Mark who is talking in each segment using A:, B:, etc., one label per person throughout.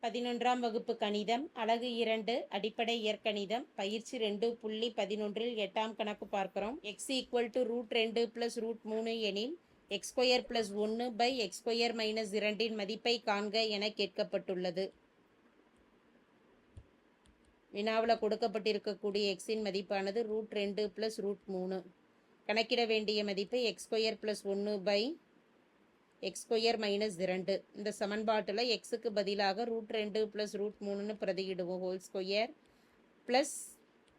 A: 11ஆம் வகுப்பு கணிதம் அலகு 2 அடிப்படை இயற்கணிதம் பயிற்சி 2.11 8ஆம் கணக்கு பார்க்கிறோம். x = √2 + √3 எனில் x² + 1/x² - 2 இன் மதிப்பை காண்க என கேட்கப்பட்டுள்ளது. வினாவில் கொடுக்கப்பட்டிருக்கக்கூடிய எக்ஸின் மதிப்பானது √2 + √3. கணக்கிட வேண்டிய மதிப்பு x² + 1/x² - 2. இந்த சமன்பாட்டில் எக்ஸுக்கு பதிலாக √2 + √3ன்னு பிரதியிடுவோம். ஹோல் ஸ்கொயர் ப்ளஸ்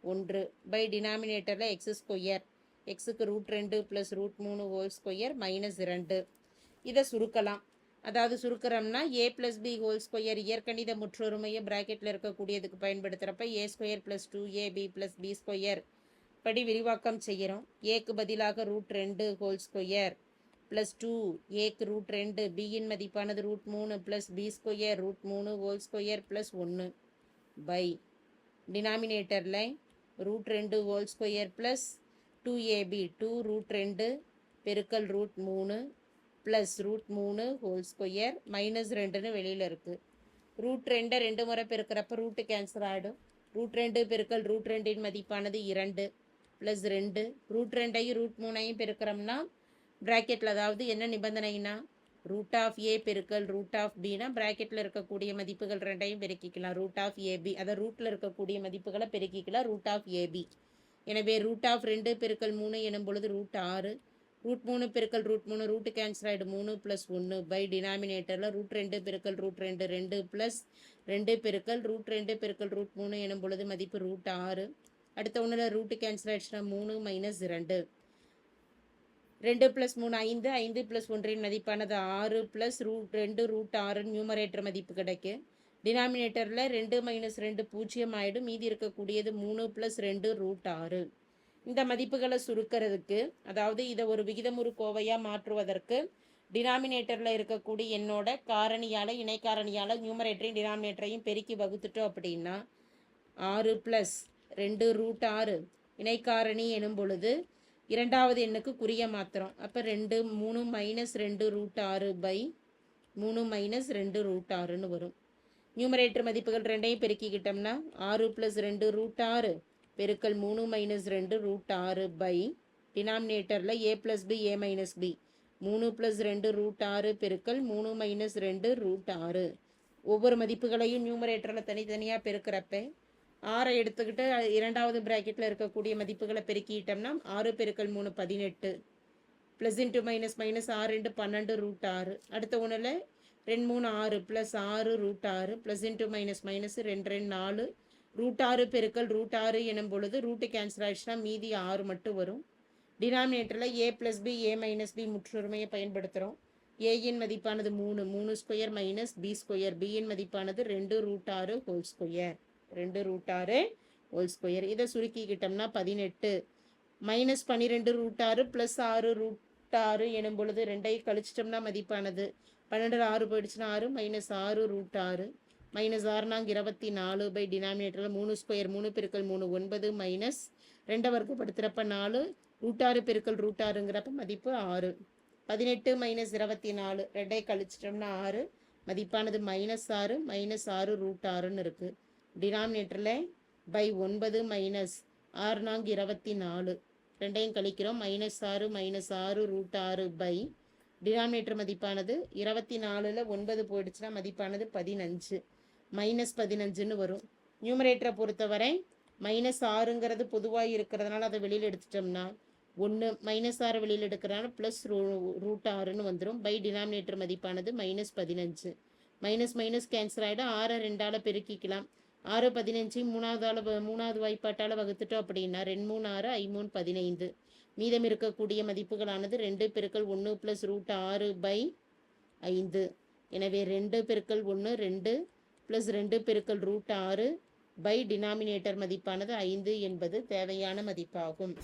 A: 1 பை டினாமினேட்டரில் x². எக்ஸுக்கு √2 + √3 ஹோல் ஸ்கொயர் -2. இதை சுருக்கலாம். அதாவது சுருக்கிறோம்னா a + b ஹோல் ஸ்கொயர் இயற்கணித முற்றொருமையை ப்ராக்கெட்டில் இருக்கக்கூடியதுக்கு பயன்படுத்துகிறப்ப a² + 2ab + b² படி விரிவாக்கம் செய்கிறோம். ஏக்கு பதிலாக √2 ஹோல் ஸ்கொயர் ப்ளஸ் 2 ஏக்கு √2 பியின் மதிப்பானது √3 plus b² √3 whole square plus 1 by டினாமினேட்டரில் √2 ஹோல் ஸ்கொயர் ப்ளஸ் 2ab 2√2 பெருக்கல் √3 ப்ளஸ் √3 ஹோல் ஸ்கொயர் -2ன்னு வெளியில் இருக்குது. √2 2 முறை பெருக்கிறப்ப ரூட்டு கேன்சல் ஆகிடும். √2 பெருக்கல் √2 மதிப்பானது 2 ப்ளஸ் 2 √2ஐயும் √3ஐயும் பெருக்கிறோம்னா ப்ராக்கெட்டில், அதாவது என்ன நிபந்தனைனா √a பெருக்கல் √bனா ப்ராக்கெட்டில் இருக்கக்கூடிய மதிப்புகள் ரெண்டையும் பெருக்கிக்கலாம். √ab அதை ரூட்டில் இருக்கக்கூடிய மதிப்புகளை பெருக்கிக்கலாம். √ab எனவே √2 பெருக்கல் 3 எனும் பொழுது √6 √3 பெருக்கல் √3 ரூட்டு கேன்சல் ஆகிடும். 3 + 1 பை டினாமினேட்டரில் √2 பெருக்கல் √2 2 ப்ளஸ் 2 பெருக்கல் √2 பெருக்கல் √3 எனும் பொழுது மதிப்பு √6. அடுத்த ஒன்றில் ரூட்டு கேன்சல் ஆகிடுச்சுன்னா 3 - 2 2 + 3 5 5 + 1 மதிப்பானது 6 ப்ளஸ் √2 √6 நியூமரேட்டர் மதிப்பு கிடைக்கும். டினாமினேட்டரில் 2 - 2 0 ஆகிடும். மீதி இருக்கக்கூடியது 3 + 2 √6. இந்த மதிப்புகளை சுருக்கிறதுக்கு, அதாவது இதை ஒரு விகிதமுறு கோவையாக மாற்றுவதற்கு டினாமினேட்டரில் இருக்கக்கூடிய எண்ணோட காரணியால் இணைக்காரணியால் நியூமரேட்டரையும் டினாமினேட்டரையும் பெருக்கி வகுத்துட்டோம் அப்படின்னா 6 + 2 √6 இணைக்காரணி எனும் பொழுது இரண்டாவது எண்ணுக்கு குறிய மாத்திரம். அப்போ 2 3 - 2 √6 பை 3 - 2 √6ன்னு வரும். நியூமரேட்டர் மதிப்புகள் ரெண்டையும் பெருக்கிக்கிட்டோம்னா 6 + 2 √6 பெருக்கல் 3 - 2 √6 பை டினாமினேட்டரில் a + b a - b 3 + 2 √6 பெருக்கல் 3 - 2 √6. ஒவ்வொரு மதிப்புகளையும் நியூமரேட்டரில் தனித்தனியாக பெருக்கிறப்ப 6 எடுத்துக்கிட்டு இரண்டாவது ப்ராக்கெட்டில் இருக்கக்கூடிய மதிப்புகளை பெருக்கிட்டோம்னா 6 பெருக்கல் 3 18 ப்ளஸ் இன்ட்டு மைனஸ் மைனஸ் 6 2 12 √6. அடுத்த ஒன்றில் 2 3 6 plus 6 √6 plus into minus minus 2 2 4 √6 பெருக்கல் √6 எனும் பொழுது ரூட்டு கேன்சல் ஆகிடுச்சுன்னா மீதி 6 மட்டும் வரும். டினாமினேட்டரில் a + b a - b முற்றொருமையை பயன்படுத்துகிறோம். ஏயின் மதிப்பானது 3 3² - b². பியின் மதிப்பானது 2 √6 ஹோல் ஸ்கொயர் 2 √6 ஹோல் ஸ்கொயர். இதை சுருக்கிக்கிட்டோம்னா 18 -12 √6 ப்ளஸ் 6 √6 எனும் பொழுது 2ஐ கழிச்சிட்டோம்னா மதிப்பானது 12 6 போயிடுச்சுன்னா 6 -6 √6 -6 24 பை டினாமினேட்டரில் 3² 3 பெருக்கல் 3 9 மைனஸ் 2 வர்க்கப்படுத்துகிறப்ப 4 √6 பெருக்கல் √6ங்கிறப்ப மதிப்பு 6. 18 -24 2ஐ கழிச்சிட்டோம்னா 6 மதிப்பானது -6 -6 √6ன்னு இருக்குது. டினாமினேட்டரில் பை 9 மைனஸ் 6 24 ரெண்டையும் கழிக்கிறோம். -6 -6 √6 பை டினாமினேட்டர் மதிப்பானது 24ல் 9 போயிடுச்சுன்னா மதிப்பானது 15 -15ன்னு வரும். நியூமரேட்டரை பொறுத்தவரை -6ங்கிறது பொதுவாக இருக்கிறதுனால அதை வெளியில் எடுத்துட்டோம்னா 1 -6 வெளியில் எடுக்கிறனால ப்ளஸ் √6ன்னு வந்துடும். பை டினாமினேட்டர் மதிப்பானது -15. மைனஸ் மைனஸ் கேன்சல் ஆகிடும். 6 2ஆல் பெருக்கிக்கலாம். 6 15 மூணாவது வாய்ப்பாட்டால் வகுத்துட்டோம் அப்படின்னா 2 3 6 5 3 15. மீதம் இருக்கக்கூடிய மதிப்புகளானது 2 பெருக்கல் 1 ப்ளஸ் √6 பை 5. எனவே 2 பெருக்கல் 1 2 ப்ளஸ் 2 பெருக்கல் √6 பை டினாமினேட்டர் மதிப்பானது 5 என்பது தேவையான மதிப்பாகும்.